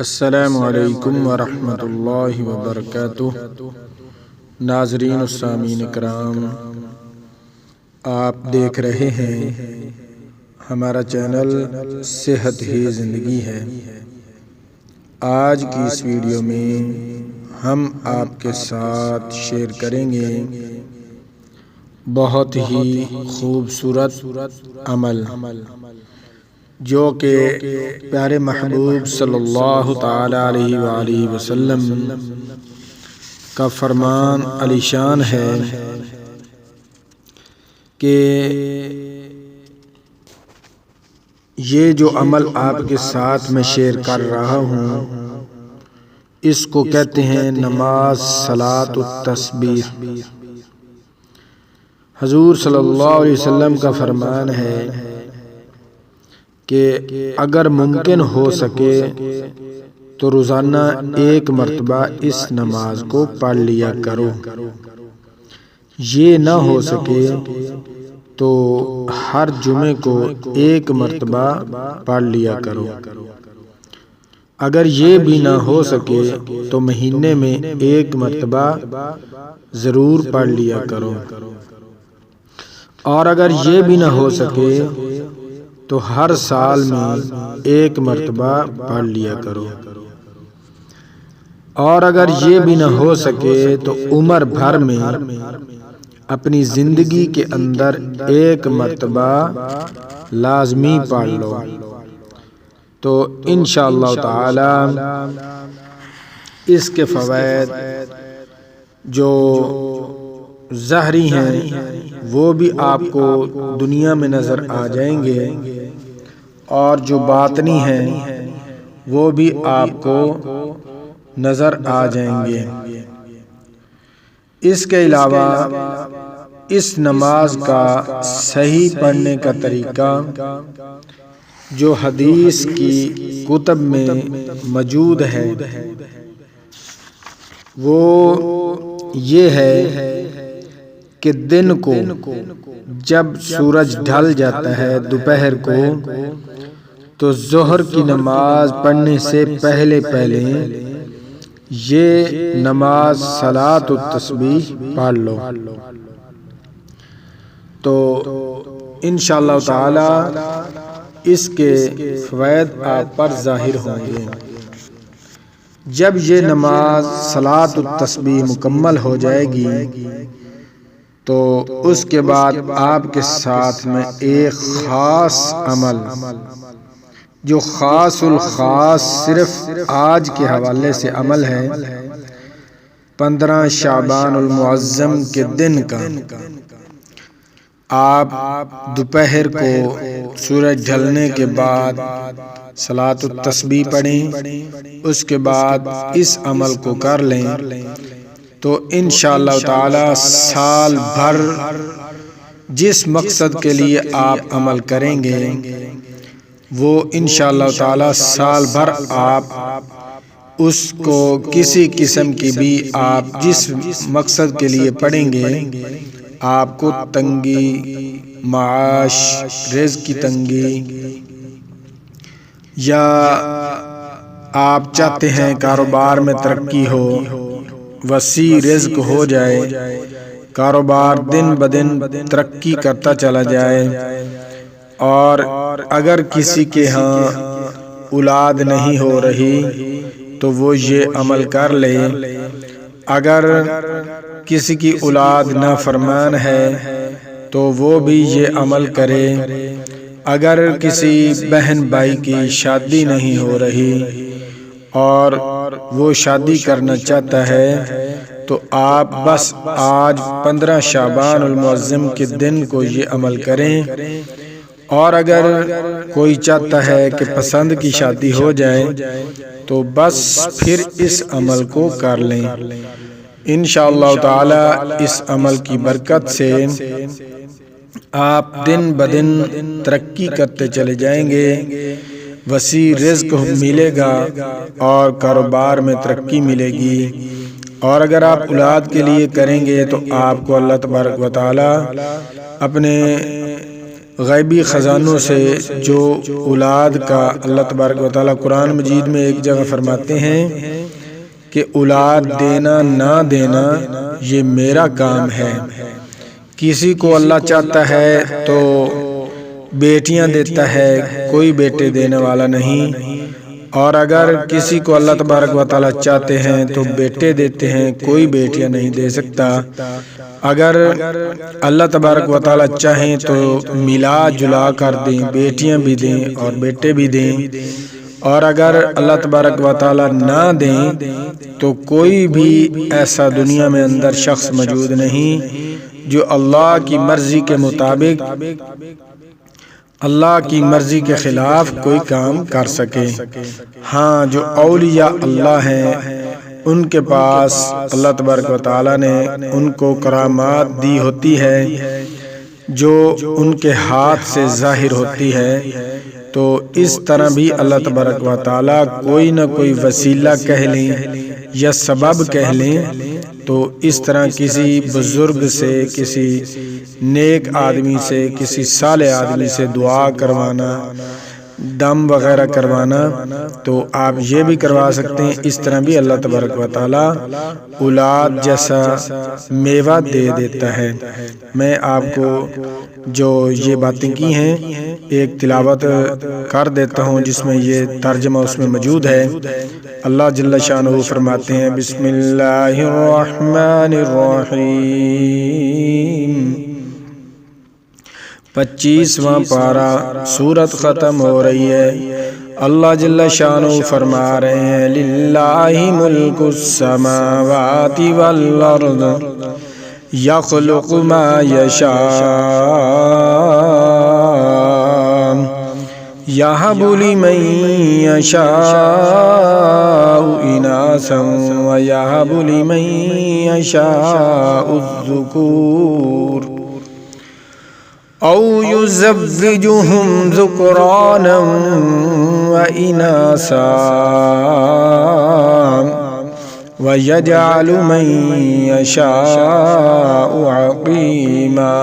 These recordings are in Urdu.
السلام علیکم ورحمۃ اللہ وبرکاتہ۔ ناظرین السامعین کرام، آپ دیکھ رہے ہیں ہمارا چینل صحت ہی زندگی ہے۔ آج کی اس ویڈیو میں ہم آپ کے ساتھ شیئر کریں گے بہت ہی خوبصورت عمل جو کہ پیارے محبوب صلی اللہ تعالی علیہ وآلہ وسلم کا فرمان علی شان ہے کہ یہ جو عمل آپ کے ساتھ میں شیئر کر رہا ہوں اس کو کہتے ہیں نماز صلاۃ التسبیح۔ حضور صلی اللہ علیہ وسلم کا فرمان ہے کہ اگر ممکن ہو سکے تو روزانہ ایک مرتبہ اس نماز کو پڑھ لیا کرو، یہ نہ ہو سکے تو ہر جمعے کو ایک مرتبہ پڑھ لیا کرو، اگر یہ بھی نہ ہو سکے تو مہینے میں ایک مرتبہ ضرور پڑھ لیا کرو، اور اگر یہ بھی نہ ہو سکے تو ہر سال میں ایک مرتبہ پڑھ لیا کرو، اور اگر یہ بھی نہ ہو سکے تو عمر بھر میں اپنی زندگی کے اندر ایک مرتبہ لازمی پڑھ لو، تو انشاءاللہ تعالی اس کے فوائد جو ظاہری ہیں وہ بھی آپ کو دنیا میں نظر آ جائیں گے، اور جو باطنی ہیں وہ بھی آپ کو نظر آ جائیں گے۔ اس کے علاوہ اس نماز کا صحیح پڑھنے کا طریقہ جو حدیث کی کتب میں موجود ہے وہ یہ ہے کہ دن کو جب سورج ڈھل جاتا ہے دوپہر کو تو ظہر کی نماز پڑھنے سے پہلے یہ نماز صلاۃ التسبیح پڑھ لو، تو انشاءاللہ تعالی اس کے فوائد آپ پر ظاہر ہوں گے۔ جب یہ نماز صلاۃ التسبیح مکمل ہو جائے گی تو اس کے بعد آپ کے ساتھ میں ایک خاص عمل جو خاص الخاص صرف آج کے حوالے سے عمل ہے، 15 شعبان المعظم کے دن کا آپ دوپہر کو سورج ڈھلنے کے بعد صلاۃ التسبیح پڑھیں، اس کے بعد اس عمل کو کر لیں تو انشاءاللہ تعالی سال بھر جس مقصد کے لیے آپ عمل کریں گے وہ انشاءاللہ تعالی سال بھر آپ اس کو کسی قسم کی بھی آپ جس مقصد کے لیے پڑھیں گے آپ کو تنگی، معاش، رزق کی تنگی، یا آپ چاہتے ہیں کاروبار میں ترقی ہو، وسیع رزق ہو جائے، کاروبار دن بدن ترقی کرتا چلا جائے، اور اگر کسی کے ہاں اولاد نہیں ہو رہی تو وہ یہ عمل کر لے، اگر کسی کی اولاد نافرمان ہے تو وہ بھی یہ عمل کرے، اگر کسی بہن بھائی کی شادی نہیں ہو رہی اور وہ شادی کرنا چاہتا ہے تو آپ بس آج 15 شعبان المعظم کے دن کو یہ عمل کریں، اور اگر کوئی چاہتا ہے کہ پسند کی شادی ہو جائے تو بس پھر اس عمل کو کر لیں، انشاءاللہ تعالی اس عمل کی برکت سے آپ دن بدن ترقی کرتے چلے جائیں گے، وسیع رزق ملے گا اور کاروبار میں ترقی ملے گی، اور اگر آپ اولاد کے لیے کریں گے تو آپ کو اللہ تبارک و تعالی اپنے غیبی خزانوں سے جو اولاد کا اللہ تبارک و تعالیٰ قرآن مجید میں ایک جگہ فرماتے ہیں کہ اولاد دینا نہ دینا یہ میرا کام ہے۔ کسی کو اللہ چاہتا ہے تو بیٹیاں دیتا ہے، کوئی بیٹے دینے والا نہیں، اور اگر کسی کو اللہ تبارک و تعالیٰ چاہتے ہیں تو بیٹے دیتے ہیں، کوئی بیٹیاں نہیں دے سکتا۔ اگر اللہ تبارک و تعالیٰ چاہیں تو ملا جلا کر دیں، بیٹیاں بھی دیں اور بیٹے بھی دیں، اور اگر اللہ تبارک و تعالیٰ نہ دیں تو کوئی بھی ایسا دنیا میں اندر شخص موجود نہیں جو اللہ کی مرضی کے مطابق، اللہ کی مرضی کے خلاف کوئی کام کر سکے۔ ہاں، جو اولیاء اللہ ہیں ان کے پاس اللہ تبارک و تعالیٰ نے ان کو کرامات دی ہوتی ہے جو ان کے ہاتھ سے ظاہر ہوتی ہے، تو اس طرح بھی اللہ تبارک و تعالیٰ کوئی نہ کوئی وسیلہ کہہ لیں یا سبب کہہ لیں، تو اس طرح کسی بزرگ سے، کسی نیک آدمی سے، کسی صالح آدمی سے دعا کروانا، دم وغیرہ کروانا، تو آپ یہ بھی کروا سکتے ہیں۔ اس طرح بھی اللہ تبارک و تعالیٰ اولاد جیسا میوہ دے دیتا ہے۔ میں آپ کو جو یہ باتیں کی ہیں ایک تلاوت کر دیتا ہوں جس میں یہ ترجمہ اس میں موجود ہے۔ اللہ جل شانہ فرماتے ہیں، بسم اللہ الرحمن الرحیم۔ 25واں پارہ، سورت ختم ہو رہی ہے۔ اللہ جل شانہ فرما رہے ہیں، للہ ملک السماوات والارض یخلق ما یشاء یہب لمن یشاء اناثا ویہب لمن یشاء الذکور او یزوجہم ذکرانا واناثا وَيَجْعَلُ مَن يَشَاءُ عَقِيمًا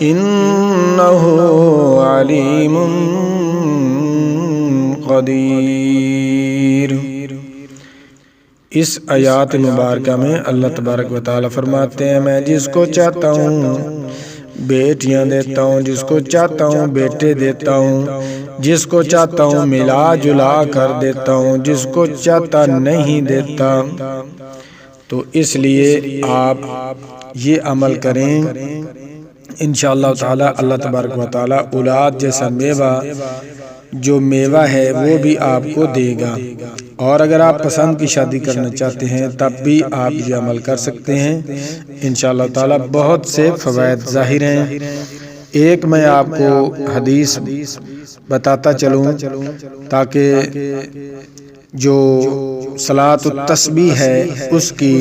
إِنَّهُ عَلِيمٌ قدیر۔ اس آیات مبارکہ میں اللہ تبارک و تعالیٰ فرماتے ہیں، میں جس کو چاہتا ہوں بیٹیاں دیتا ہوں، جس کو چاہتا ہوں بیٹے دیتا ہوں، جس کو چاہتا ہوں ملا جلا کر دیتا ہوں، جس کو چاہتا نہیں دیتا۔ تو اس لیے آپ یہ عمل کریں، انشاءاللہ تعالی اللہ تبارک و تعالی اولاد جیسا میوہ، جو میوہ ہے وہ بھی آپ کو دے گا۔ اور اگر آپ پسند کی شادی کرنا چاہتے ہیں تب بھی آپ یہ عمل کر سکتے ہیں، انشاءاللہ تعالی بہت سے فوائد ظاہر ہیں۔ ایک میں آپ کو حدیث بتاتا چلوں تاکہ جو صلاۃ التسبیح ہے اس کی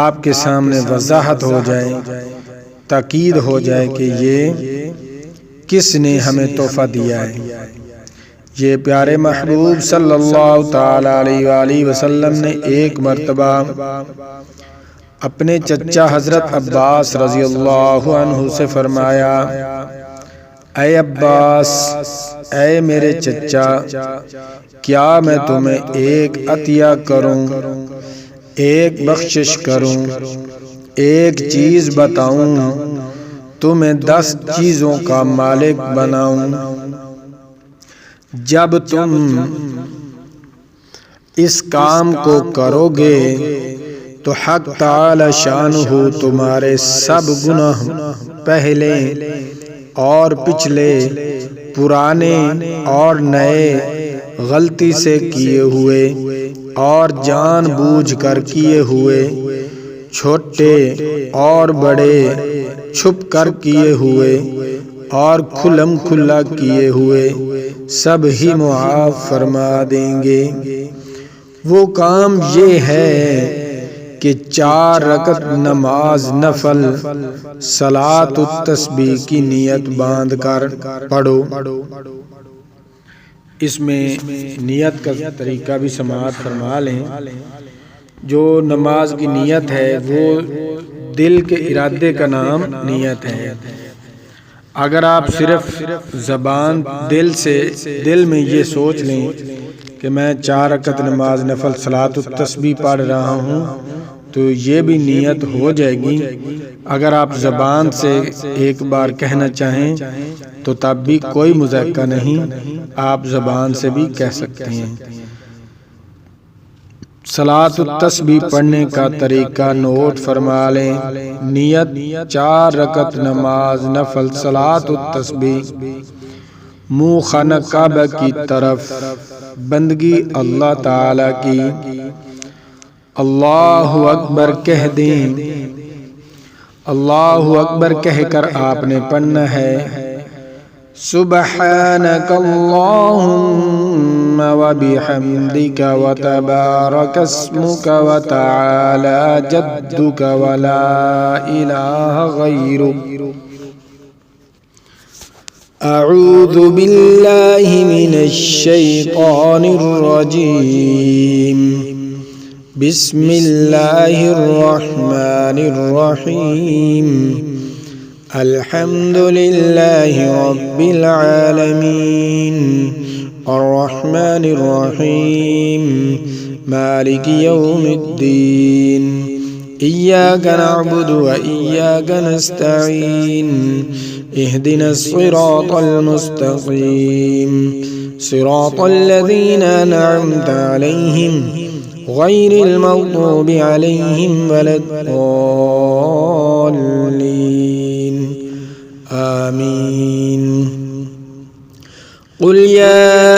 آپ کے سامنے وضاحت ہو جائے، تاکید ہو جائے کہ یہ کس نے ہمیں تحفہ دیا ہے۔ یہ پیارے محبوب صلی اللہ تعالی علیہ وآلہ وسلم نے ایک مرتبہ اپنے چچا حضرت عباس رضی اللہ عنہ سے فرمایا، اے عباس، اے میرے چچا، کیا میں تمہیں ایک عطیہ کروں، ایک بخشش کروں، ایک چیز بتاؤں، تمہیں 10 چیزوں کا مالک بناؤں؟ جب تم اس کام کو کرو گے تو حق تعالی شانہ تمہارے سب گناہ، پہلے اور پچھلے، پرانے اور نئے، غلطی سے کیے ہوئے اور جان بوجھ کر کیے ہوئے، چھوٹے اور بڑے، چھپ کر کیے ہوئے اور کھلم کھلا کیے ہوئے، سب ہی معاف فرما دیں گے۔ وہ کام یہ ہے کہ 4 رکعت نماز نفل صلاۃ التسبیح کی نیت باندھ کر پڑھو۔ اس میں نیت کا طریقہ بھی سماعت فرما لیں۔ جو نماز کی نیت ہے وہ دل کے ارادے کا نام نیت ہے۔ اگر آپ صرف زبان دل میں یہ سوچ لیں کہ میں 4 رکعت نماز نفل صلاۃ التسبیح پڑھ رہا ہوں تو یہ بھی نیت ہو جائے گی۔ اگر آپ زبان سے ایک بار کہنا چاہیں تو تب بھی کوئی مذائقہ نہیں، آپ زبان سے بھی کہہ سکتے ہیں۔ صلاۃ التسبیح پڑھنے کا طریقہ نوٹ فرما لیں۔ نیت 4 رکعت نماز نفل صلاۃ التسبیح، منہ خانہ کعبہ کی طرف، بندگی اللہ تعالی کی۔ اللہ اکبر کہہ دیں۔ اللہ اکبر کہہ کر آپ نے پڑھنا ہے سبحانک اللہم وبحمدک وتبارک اسمک وتعالی جدک ولا الہ غیرک۔ اعوذ باللہ من الشیطان الرجیم، بسم اللہ الرحمن الرحیم، الحمد للہ رب العالمین، الرحمن الرحیم، مالک یوم الدین، ایاک نعبد و ایاک نستعین، اہدنا الصراط المستقیم، صراط الذین انعمت علیہم غیر المغضوب علیہم ولا الضالین، آمین۔ قل یا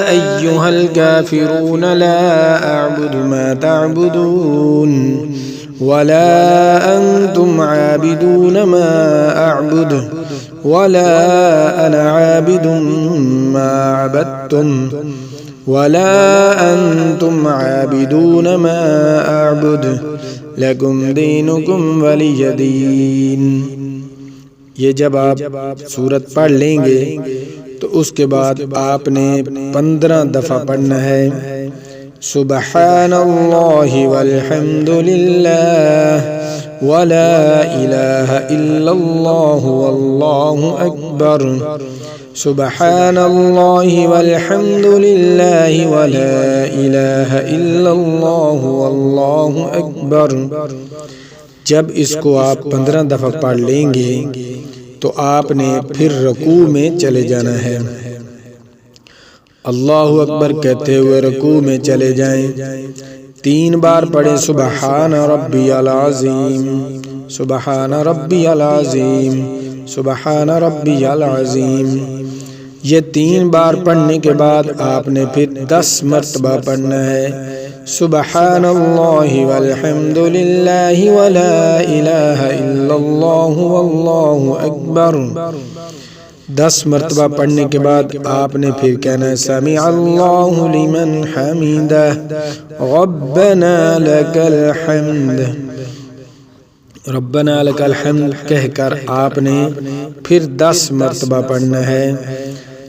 ایہا الکافرون لا اعبد ما تعبدون ولا انتم عابدون ما اعبد ولا انا عابد ما عبدتم ولا انتم عابدون ما اعبد لکم دینکم ولی دین۔ یہ جب آپ سورت پڑھ لیں گے تو اس کے بعد آپ نے 15 دفعہ پڑھنا ہے سبحان اللہ والحمد للہ ولا الہ الا اللہ واللہ اکبر، سبحان اللہ والحمد للہ ولا الہ الا اللہ واللہ اکبر۔ جب اس کو آپ 15 دفعہ پڑھ لیں گے تو آپ نے پھر رکوع میں چلے جانا ہے۔ اللہ اکبر کہتے ہوئے رکوع میں چلے جائیں۔ 3 بار پڑھیں سبحان ربی العظیم، سبحان ربی العظیم، سبحان ربی العظیم۔ یہ 3 بار پڑھنے کے بعد آپ نے پھر 10 مرتبہ پڑھنا ہے سبحان اللہ والحمد للہ ولا الہ الا اللہ واللہ اکبر۔ 10 مرتبہ پڑھنے کے بعد آپ نے پھر کہنا ہے سمیع اللہ لمن حمیدہ ربنا لک الحمد، ربنا لک الحمد کہہ کر آپ نے پھر 10 مرتبہ پڑھنا ہے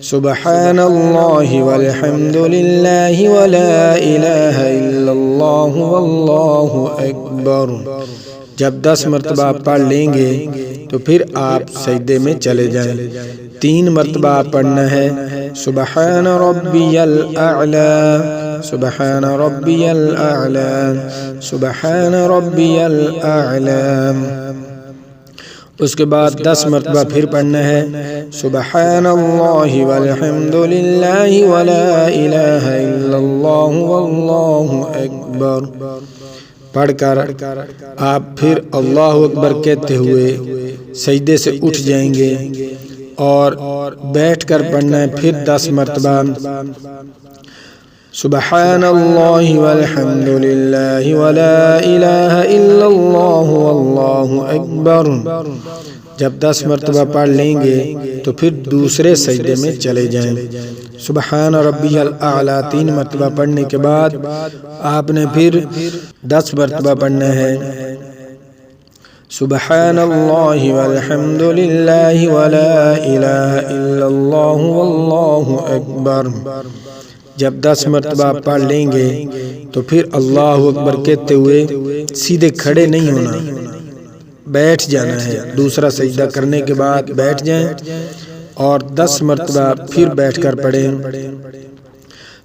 سبحان اللہ والحمد للہ ولا الہ الا اللہ واللہ اکبر۔ جب 10 مرتبہ پڑھ لیں گے تو پھر آپ سجدے میں چلے جائیں۔ 3 مرتبہ پڑھنا ہے سبحان ربی الاعلی، سبحان ربی الاعلی، سبحان ربی الاعلی۔ اس کے بعد 10 مرتبہ پھر پڑھنا ہے سبحان اللہ والحمد للہ ولا الہ الا اللہ واللہ اکبر۔ پڑھ کر آپ پھر اللہ اکبر کہتے ہوئے سجدے سے اٹھ جائیں گے اور بیٹھ کر پڑھنا ہے پھر 10 مرتبہ سبحان اللہ والحمد للہ ولا الہ الا اللہ واللہ اکبر۔ جب 10 مرتبہ پڑھ لیں گے تو پھر دوسرے سجدے میں چلے جائیں۔ سبحان ربی الاعلی 3 مرتبہ پڑھنے کے بعد آپ نے پھر 10 مرتبہ پڑھنا ہے سبحان اللہ والحمد للہ ولا الہ الا اللہ واللہ اکبر۔ جب 10 مرتبہ پڑھ لیں گے تو پھر اللہ اکبر کہتے ہوئے سیدھے کھڑے نہیں ہونا بیٹھ جانا ہے، دوسرا سجدہ کرنے کے بعد بیٹھ جائیں اور 10 مرتبہ پھر بیٹھ کر پڑھیں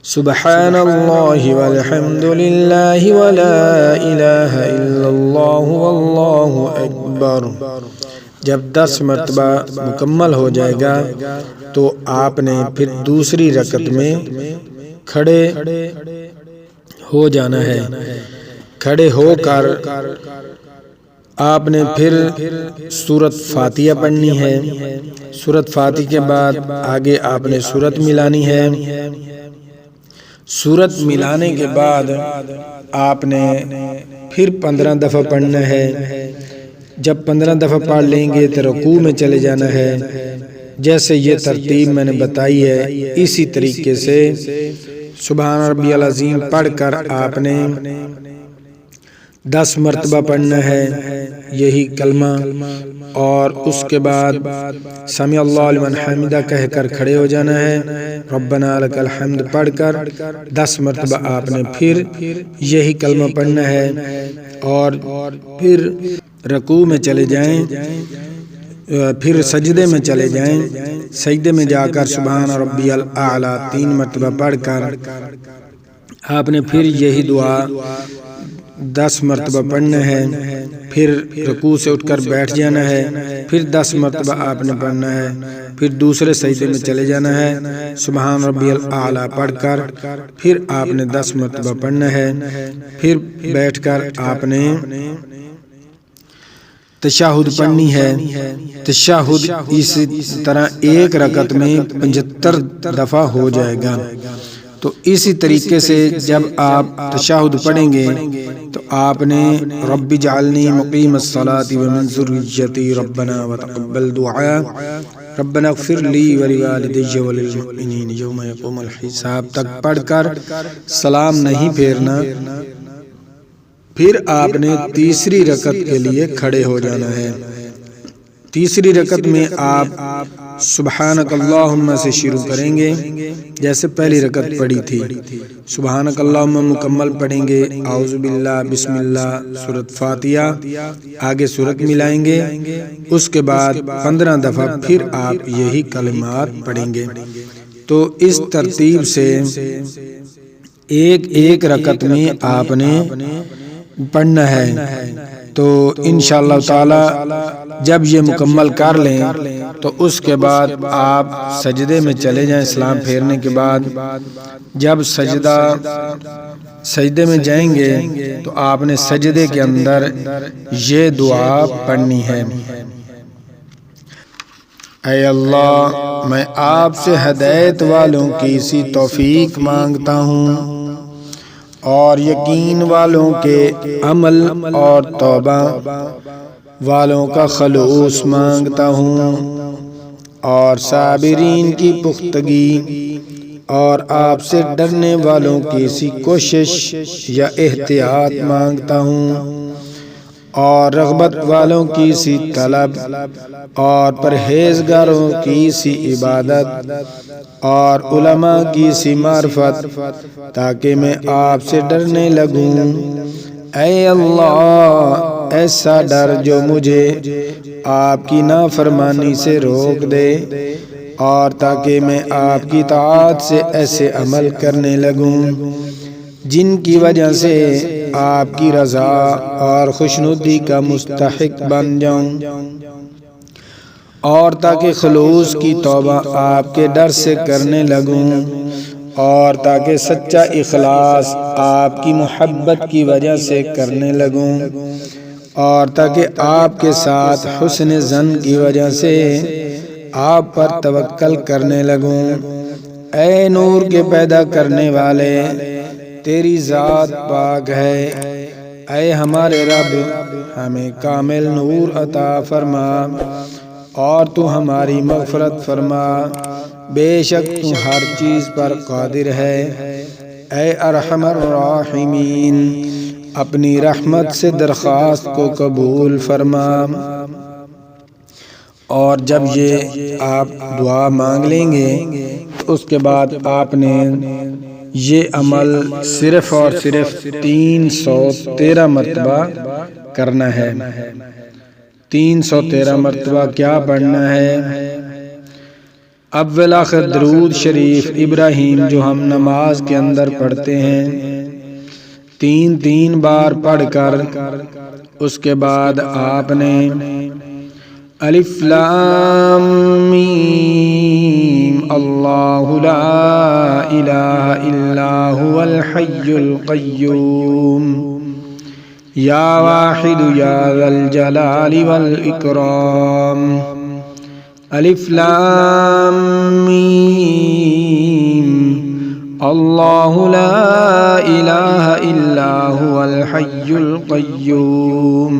سبحان اللہ والحمد للہ ولا الہ الا اللہ واللہ اکبر۔ جب 10 مرتبہ مکمل ہو جائے گا تو آپ نے پھر دوسری رکعت میں کھڑے ہو جانا ہے۔ کھڑے ہو کر آپ نے پھر سورۃ فاتحہ پڑھنی ہے۔ سورۃ فاتحہ کے بعد آگے آپ نے سورت ملانی ہے۔ سورت ملانے کے بعد آپ نے پھر 15 دفعہ پڑھنا ہے۔ جب 15 دفعہ پڑھ لیں گے تو رکوع میں چلے جانا ہے۔ جیسے یہ ترتیب میں نے بتائی ہے اسی طریقے سے سبحان ربی العظیم پڑھ کر آپ نے 10 مرتبہ پڑھنا ہے یہی کلمہ، اور اس کے بعد سمیع اللہ لمن حمدہ کہہ کر کھڑے ہو جانا ہے۔ ربنا لک الحمد پڑھ کر 10 مرتبہ آپ نے پھر یہی کلمہ پڑھنا ہے اور پھر رکوع میں چلے جائیں، پھر سجدے میں چلے جائیں۔ سجدے میں جا کر سبحان ربی الاعلی 3 مرتبہ پڑھ کر آپ نے پھر یہی دعا 10 مرتبہ پڑھنا ہے۔ پھر رکوع سے اٹھ کر بیٹھ جانا ہے، پھر 10 مرتبہ آپ نے پڑھنا ہے، پھر دوسرے سجدے میں چلے جانا ہے، سبحان ربی الاعلی پڑھ کر پھر آپ نے 10 مرتبہ پڑھنا ہے۔ پھر بیٹھ کر آپ نے تشہد پڑھنی ہے۔ تشہد اسی طرح ایک رکعت میں 75 دفعہ ہو جائے گا۔ تو اسی طریقے سے جب آپ تشہد پڑھیں گے تو آپ نے رب اجعلنی مقیم الصلاۃ ومن ذریتی ربنا وتقبل دعاء ربنا اغفر لی ولوالدی وللمؤمنین یوم یقوم الحساب تک پڑھ کر سلام نہیں پھیرنا۔ پھر آپ نے تیسری رکعت کے لیے کھڑے ہو جانا ہے۔ تیسری رکعت میں آپ سبحانک اللہم سے شروع کریں گے جیسے پہلی رکعت پڑھی تھی۔ سبحانک اللہم مکمل پڑھیں گے، اعوذ باللہ، بسم اللہ، سورۃ فاتحہ، آگے سورت ملائیں گے، اس کے بعد 15 دفعہ پھر آپ یہی کلمات پڑھیں گے۔ تو اس ترتیب سے ایک رکعت میں آپ نے پڑھنا ہے۔ تو انشاءاللہ تعالی جب یہ مکمل کر لیں تو اس کے بعد آپ سجدے میں چلے جائیں سلام پھیرنے کے بعد۔ جب سجدے میں جائیں گے تو آپ نے سجدے کے اندر یہ دعا پڑھنی ہے، اے اللہ میں آپ سے ہدایت والوں کی سی توفیق مانگتا ہوں اور یقین والوں کے عمل اور توبہ والوں کا خلوص مانگتا ہوں اور صابرین کی پختگی اور آپ سے ڈرنے والوں کی سی کوشش یا احتیاط مانگتا ہوں اور رغبت والوں کی سی طلب اور پرہیزگاروں کی سی عبادت اور علماء کی سی معرفت، تاکہ میں آپ سے ڈرنے لگوں۔ اے اللہ ایسا ڈر جو مجھے آپ کی نافرمانی سے روک دے اور تاکہ میں آپ کی اطاعت سے ایسے عمل کرنے لگوں جن کی وجہ سے آپ کی رضا اور خوشنودی کا مستحق بن جاؤں، اور تاکہ خلوص کی توبہ آپ کے ڈر سے کرنے لگوں اور تاکہ سچا اخلاص آپ کی محبت کی وجہ سے کرنے لگوں اور تاکہ آپ کے ساتھ حسن ظن کی وجہ سے آپ پر توکل کرنے لگوں۔ اے نور کے پیدا کرنے والے، تیری ذات پاک ہے، اے ہمارے رب ہمیں کامل نور عطا فرما اور تو ہماری مغفرت فرما، بے شک تو ہر چیز پر قادر ہے۔ اے ارحم الراحمین اپنی رحمت سے درخواست کو قبول فرما۔ اور جب یہ آپ دعا مانگ لیں گے تو اس کے بعد آپ نے یہ عمل صرف اور صرف 313 مرتبہ کرنا ہے۔ 313 مرتبہ کیا پڑھنا ہے؟ اول آخر درود شریف ابراہیم جو ہم نماز کے اندر پڑھتے ہیں 3 بار پڑھ کر اس کے بعد آپ نے الف لام میم اللہ لا الہ الا هو الحی القیوم یا واحد یا ذا الجلال والاکرام الف لام میم اللہ لا الہ الا هو الحی القیوم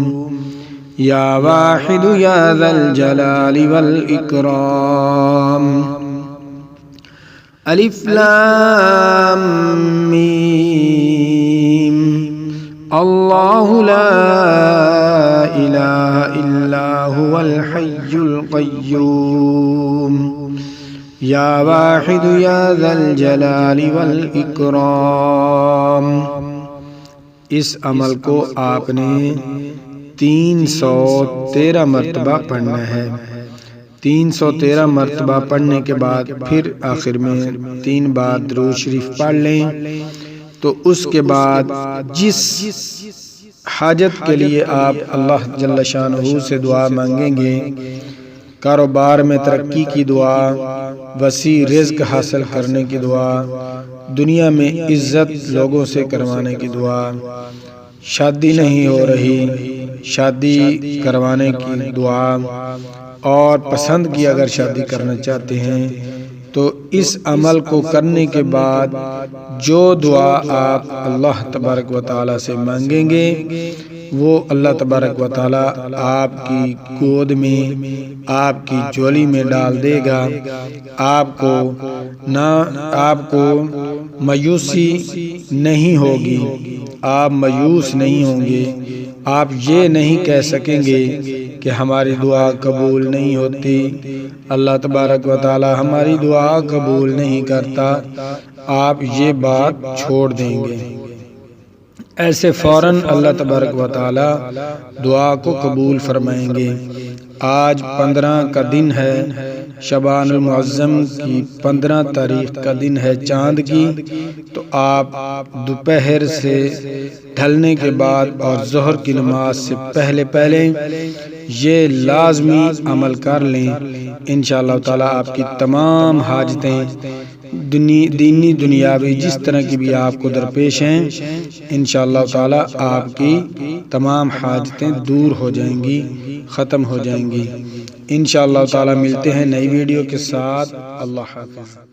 یا واحد یا ذا الجلال والاکرام الف لام میم اللہ لا الہ الا هو الحی القیوم یا واحد یا ذا الجلال والاکرام۔ اس عمل کو آپ نے 313 مرتبہ پڑھنا ہے۔ 313 مرتبہ پڑھنے کے بعد پھر آخر میں 3 بار درود شریف پڑھ لیں، تو اس کے بعد جس حاجت کے لیے آپ اللہ جل شانہ سے دعا مانگیں گے، کاروبار میں ترقی کی دعا، وسیع رزق حاصل کرنے کی دعا، دنیا میں عزت لوگوں سے کروانے کی دعا، شادی نہیں ہو رہی شادی کروانے کی دعا، اور پسند کی اگر شادی کرنا چاہتے ہیں تو اس عمل کو کرنے کے بعد جو دعا آپ اللہ تبارک و تعالی سے مانگیں گے وہ اللہ تبارک و تعالی آپ کی گود میں، آپ کی جھولی میں ڈال دے گا۔ آپ کو مایوسی نہیں ہوگی، آپ مایوس نہیں ہوں گے، آپ یہ نہیں کہہ سکیں گے کہ ہماری دعا قبول نہیں ہوتی، اللہ تبارک و تعالی ہماری دعا قبول نہیں کرتا، آپ یہ بات چھوڑ دیں گے۔ ایسے فوراً اللہ تبارک و تعالی دعا کو قبول فرمائیں گے۔ آج 15 کا دن ہے، شعبان المعظم کی 15 تاریخ کا دن ہے چاند کی، تو آپ دوپہر سے ڈھلنے کے بعد اور ظہر کی نماز سے پہلے یہ لازمی عمل کر لیں، انشاءاللہ تعالی آپ کی تمام حاجتیں دینی دنیاوی جس طرح کی بھی آپ کو درپیش ہیں، انشاءاللہ تعالی آپ کی تمام حاجتیں دور ہو جائیں گی، ختم ہو جائیں گی۔ انشاءاللہ تعالی ملتے ہیں نئی ویڈیو کے ساتھ۔ اللہ حافظ۔